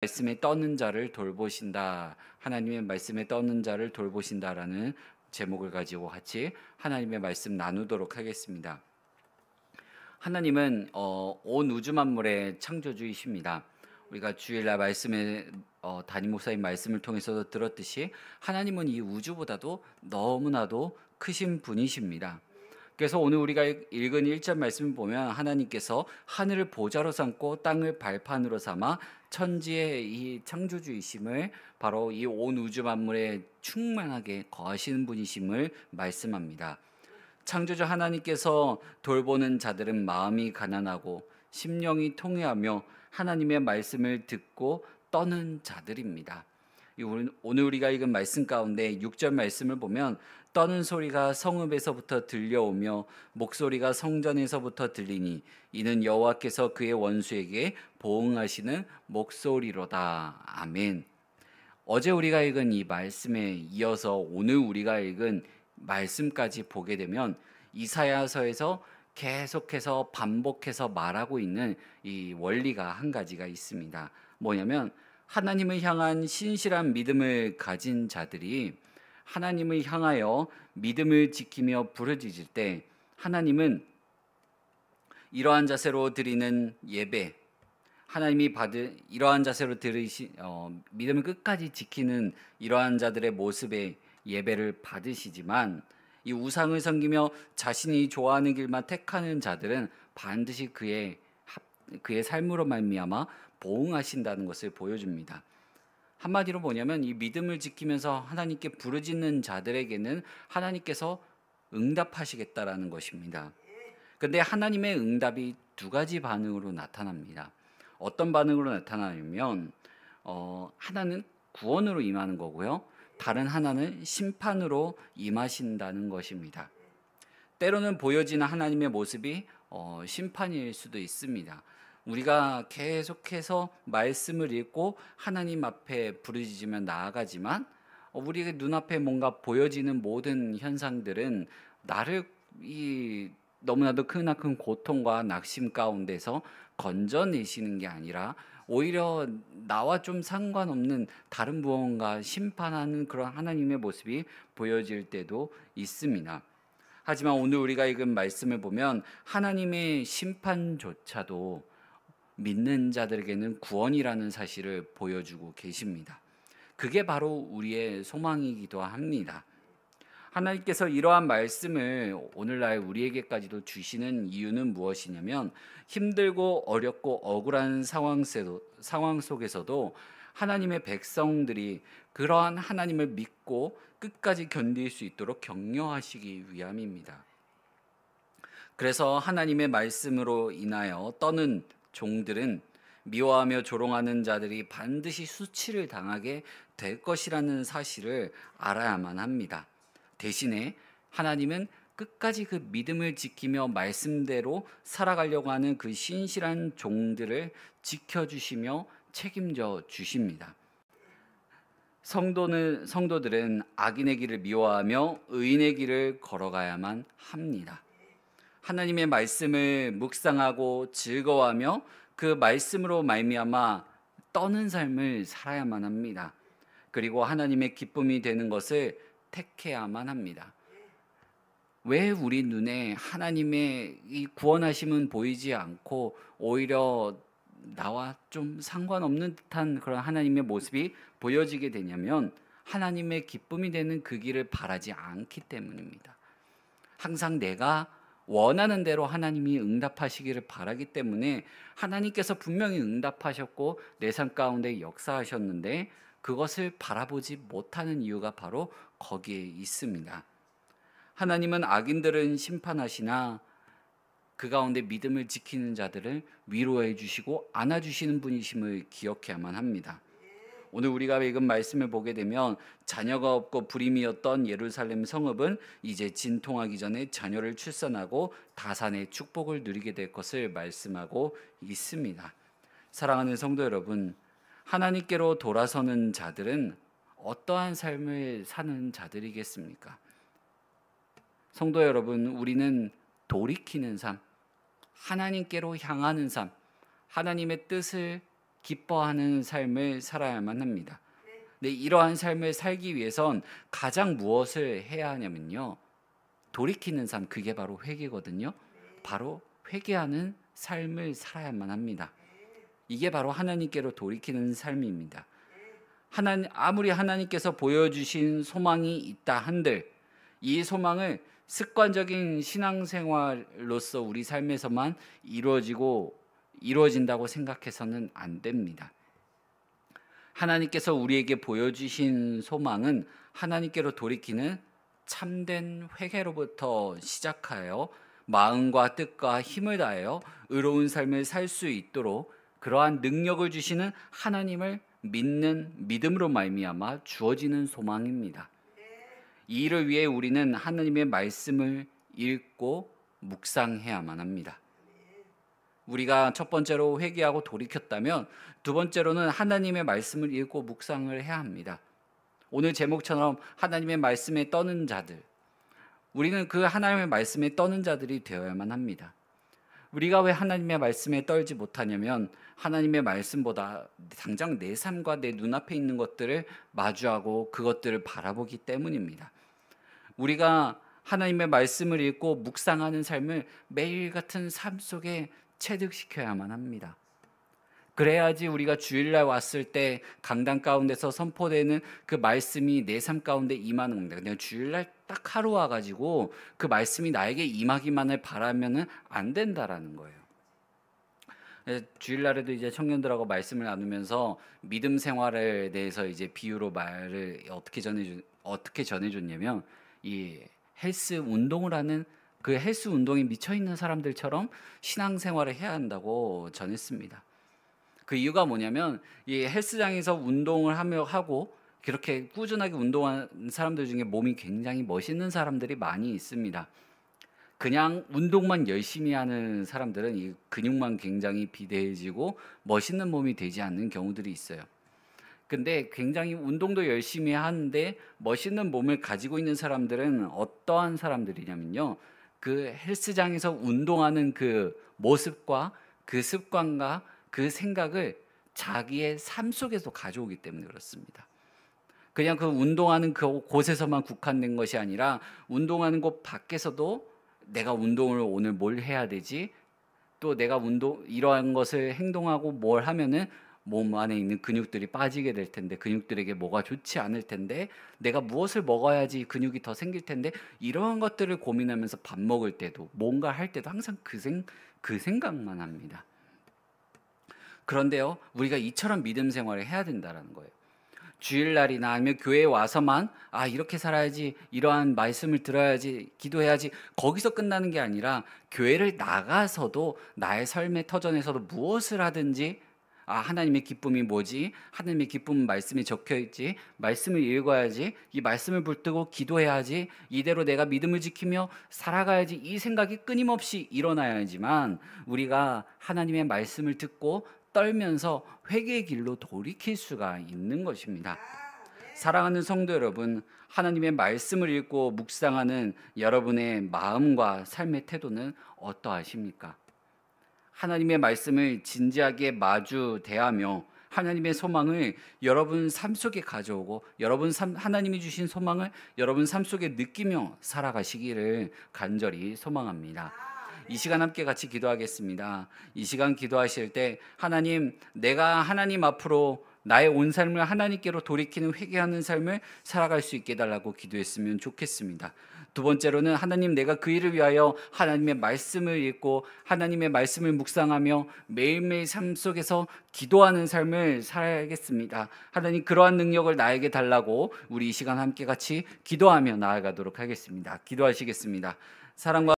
말씀에 떠는 자를 돌보신다. 하나님의 말씀에 떠는 자를 돌보신다라는 제목을 가지고 같이 하나님의 말씀 나누도록 하겠습니다. 하나님은 온 우주 만물의 창조주이십니다. 우리가 주일날 말씀에 담임 목사님 말씀을 통해서도 들었듯이 하나님은 이 우주보다도 너무나도 크신 분이십니다. 그래서 오늘 우리가 읽은 1절 말씀을 보면 하나님께서 하늘을 보좌로 삼고 땅을 발판으로 삼아 천지의 이 창조주이심을 바로 이 온 우주 만물에 충만하게 거하시는 분이심을 말씀합니다. 창조주 하나님께서 돌보는 자들은 마음이 가난하고 심령이 통회하며 하나님의 말씀을 듣고 떠는 자들입니다. 오늘 우리가 읽은 말씀 가운데 6절 말씀을 보면 떠는 소리가 성읍에서부터 들려오며 목소리가 성전에서부터 들리니 이는 여호와께서 그의 원수에게 보응하시는 목소리로다. 아멘. 어제 우리가 읽은 이 말씀에 이어서 오늘 우리가 읽은 말씀까지 보게 되면 이사야서에서 계속해서 반복해서 말하고 있는 이 원리가 한 가지가 있습니다. 뭐냐면 하나님을 향한 신실한 믿음을 가진 자들이 하나님을 향하여 믿음을 지키며 부르짖을 때 하나님은 이러한 자세로 드리는 예배, 하나님이 받은 이러한 자세로 믿음을 끝까지 지키는 이러한 자들의 모습의 예배를 받으시지만 이 우상을 섬기며 자신이 좋아하는 길만 택하는 자들은 반드시 그의 삶으로 말미암아 보응하신다는 것을 보여줍니다. 한마디로 뭐냐면 이 믿음을 지키면서 하나님께 부르짖는 자들에게는 하나님께서 응답하시겠다라는 것입니다. 그런데 하나님의 응답이 두 가지 반응으로 나타납니다. 어떤 반응으로 나타나냐면 하나는 구원으로 임하는 거고요. 다른 하나는 심판으로 임하신다는 것입니다. 때로는 보여지는 하나님의 모습이 심판일 수도 있습니다. 우리가 계속해서 말씀을 읽고 하나님 앞에 부르짖으며 나아가지만 우리의 눈앞에 뭔가 보여지는 모든 현상들은 나를 너무나도 크나큰 고통과 낙심 가운데서 건져내시는 게 아니라 오히려 나와 좀 상관없는 다른 무언가 심판하는 그런 하나님의 모습이 보여질 때도 있습니다. 하지만 오늘 우리가 읽은 말씀을 보면 하나님의 심판조차도 믿는 자들에게는 구원이라는 사실을 보여주고 계십니다. 그게 바로 우리의 소망이기도 합니다. 하나님께서 이러한 말씀을 오늘날 우리에게까지도 주시는 이유는 무엇이냐면 힘들고 어렵고 억울한 상황 속에서도 하나님의 백성들이 그러한 하나님을 믿고 끝까지 견딜 수 있도록 격려하시기 위함입니다. 그래서 하나님의 말씀으로 인하여 떠는 종들은 미워하며 조롱하는 자들이 반드시 수치를 당하게 될 것이라는 사실을 알아야만 합니다. 대신에 하나님은 끝까지 그 믿음을 지키며 말씀대로 살아가려고 하는 그 신실한 종들을 지켜주시며 책임져 주십니다. 성도들은 악인의 길을 미워하며 의인의 길을 걸어가야만 합니다. 하나님의 말씀을 묵상하고 즐거워하며 그 말씀으로 말미암아 떠는 삶을 살아야만 합니다. 그리고 하나님의 기쁨이 되는 것을 택해야만 합니다. 왜 우리 눈에 하나님의 이 구원하심은 보이지 않고 오히려 나와 좀 상관없는 듯한 그런 하나님의 모습이 보여지게 되냐면 하나님의 기쁨이 되는 그 길을 바라지 않기 때문입니다. 항상 내가 원하는 대로 하나님이 응답하시기를 바라기 때문에 하나님께서 분명히 응답하셨고 내 삶 가운데 역사하셨는데 그것을 바라보지 못하는 이유가 바로 거기에 있습니다. 하나님은 악인들은 심판하시나 그 가운데 믿음을 지키는 자들을 위로해 주시고 안아주시는 분이심을 기억해야만 합니다. 오늘 우리가 읽은 말씀을 보게 되면 자녀가 없고 불임이었던 예루살렘 성읍은 이제 진통하기 전에 자녀를 출산하고 다산의 축복을 누리게 될 것을 말씀하고 있습니다. 사랑하는 성도 여러분, 하나님께로 돌아서는 자들은 어떠한 삶을 사는 자들이겠습니까? 성도 여러분, 우리는 돌이키는 삶, 하나님께로 향하는 삶, 하나님의 뜻을 기뻐하는 삶을 살아야만 합니다. 근데 이러한 삶을 살기 위해선 가장 무엇을 해야 하냐면요, 돌이키는 삶, 그게 바로 회개거든요. 바로 회개하는 삶을 살아야만 합니다. 이게 바로 하나님께로 돌이키는 삶입니다. 아무리 하나님께서 보여주신 소망이 있다 한들 이 소망을 습관적인 신앙생활로서 우리 삶에서만 이루어진다고 생각해서는 안 됩니다. 하나님께서 우리에게 보여주신 소망은 하나님께로 돌이키는 참된 회개로부터 시작하여 마음과 뜻과 힘을 다하여 의로운 삶을 살 수 있도록 그러한 능력을 주시는 하나님을 믿는 믿음으로 말미암아 주어지는 소망입니다. 이 일을 위해 우리는 하나님의 말씀을 읽고 묵상해야만 합니다. 우리가 첫 번째로 회개하고 돌이켰다면 두 번째로는 하나님의 말씀을 읽고 묵상을 해야 합니다. 오늘 제목처럼 하나님의 말씀에 떠는 자들, 우리는 그 하나님의 말씀에 떠는 자들이 되어야만 합니다. 우리가 왜 하나님의 말씀에 떨지 못하냐면 하나님의 말씀보다 당장 내 삶과 내 눈앞에 있는 것들을 마주하고 그것들을 바라보기 때문입니다. 우리가 하나님의 말씀을 읽고 묵상하는 삶을 매일 같은 삶 속에 체득시켜야만 합니다. 그래야지 우리가 주일날 왔을 때 강단 가운데서 선포되는 그 말씀이 내 삶 가운데 임하는 겁니다. 그냥 주일날 딱 하루 와가지고 그 말씀이 나에게 임하기만을 바라면은 안 된다라는 거예요. 주일날에도 이제 청년들하고 말씀을 나누면서 믿음 생활에 대해서 이제 비유로 말을 어떻게 전해줬냐면 이 헬스 운동을 하는 그 헬스 운동에 미쳐 있는 사람들처럼 신앙생활을 해야 한다고 전했습니다. 그 이유가 뭐냐면 이 헬스장에서 운동을 하고 그렇게 꾸준하게 운동하는 사람들 중에 몸이 굉장히 멋있는 사람들이 많이 있습니다. 그냥 운동만 열심히 하는 사람들은 이 근육만 굉장히 비대해지고 멋있는 몸이 되지 않는 경우들이 있어요. 근데 굉장히 운동도 열심히 하는데 멋있는 몸을 가지고 있는 사람들은 어떠한 사람들이냐면요, 그 헬스장에서 운동하는 그 모습과 그 습관과 그 생각을 자기의 삶 속에서 가져오기 때문에 그렇습니다. 그냥 그 운동하는 그 곳에서만 국한된 것이 아니라 운동하는 곳 밖에서도 내가 운동을 오늘 뭘 해야 되지? 또 내가 이러한 것을 행동하고 뭘 하면은 몸 안에 있는 근육들이 빠지게 될 텐데, 근육들에게 뭐가 좋지 않을 텐데, 내가 무엇을 먹어야지 근육이 더 생길 텐데, 이러한 것들을 고민하면서 밥 먹을 때도 뭔가 할 때도 항상 그 생각만 합니다. 그런데요, 우리가 이처럼 믿음 생활을 해야 된다는 거예요. 주일날이나 아니면 교회에 와서만 이렇게 살아야지, 이러한 말씀을 들어야지, 기도해야지, 거기서 끝나는 게 아니라 교회를 나가서도 나의 삶의 터전에서도 무엇을 하든지 하나님의 기쁨이 뭐지? 하나님의 기쁨은 말씀에 적혀있지. 말씀을 읽어야지. 이 말씀을 붙들고 기도해야지. 이대로 내가 믿음을 지키며 살아가야지. 이 생각이 끊임없이 일어나야지만 우리가 하나님의 말씀을 듣고 떨면서 회개의 길로 돌이킬 수가 있는 것입니다. 사랑하는 성도 여러분, 하나님의 말씀을 읽고 묵상하는 여러분의 마음과 삶의 태도는 어떠하십니까? 하나님의 말씀을 진지하게 마주 대하며 하나님의 소망을 여러분 삶 속에 가져오고 하나님이 주신 소망을 여러분 삶 속에 느끼며 살아가시기를 간절히 소망합니다. 이 시간 함께 같이 기도하겠습니다. 이 시간 기도하실 때 내가 하나님 앞으로 나의 온 삶을 하나님께로 돌이키는 회개하는 삶을 살아갈 수 있게 해달라고 기도했으면 좋겠습니다. 두 번째로는 하나님, 내가 그 일을 위하여 하나님의 말씀을 읽고 하나님의 말씀을 묵상하며 매일매일 삶 속에서 기도하는 삶을 살아야겠습니다. 하나님, 그러한 능력을 나에게 달라고 우리 이 시간 함께 같이 기도하며 나아가도록 하겠습니다. 기도하시겠습니다. 사랑과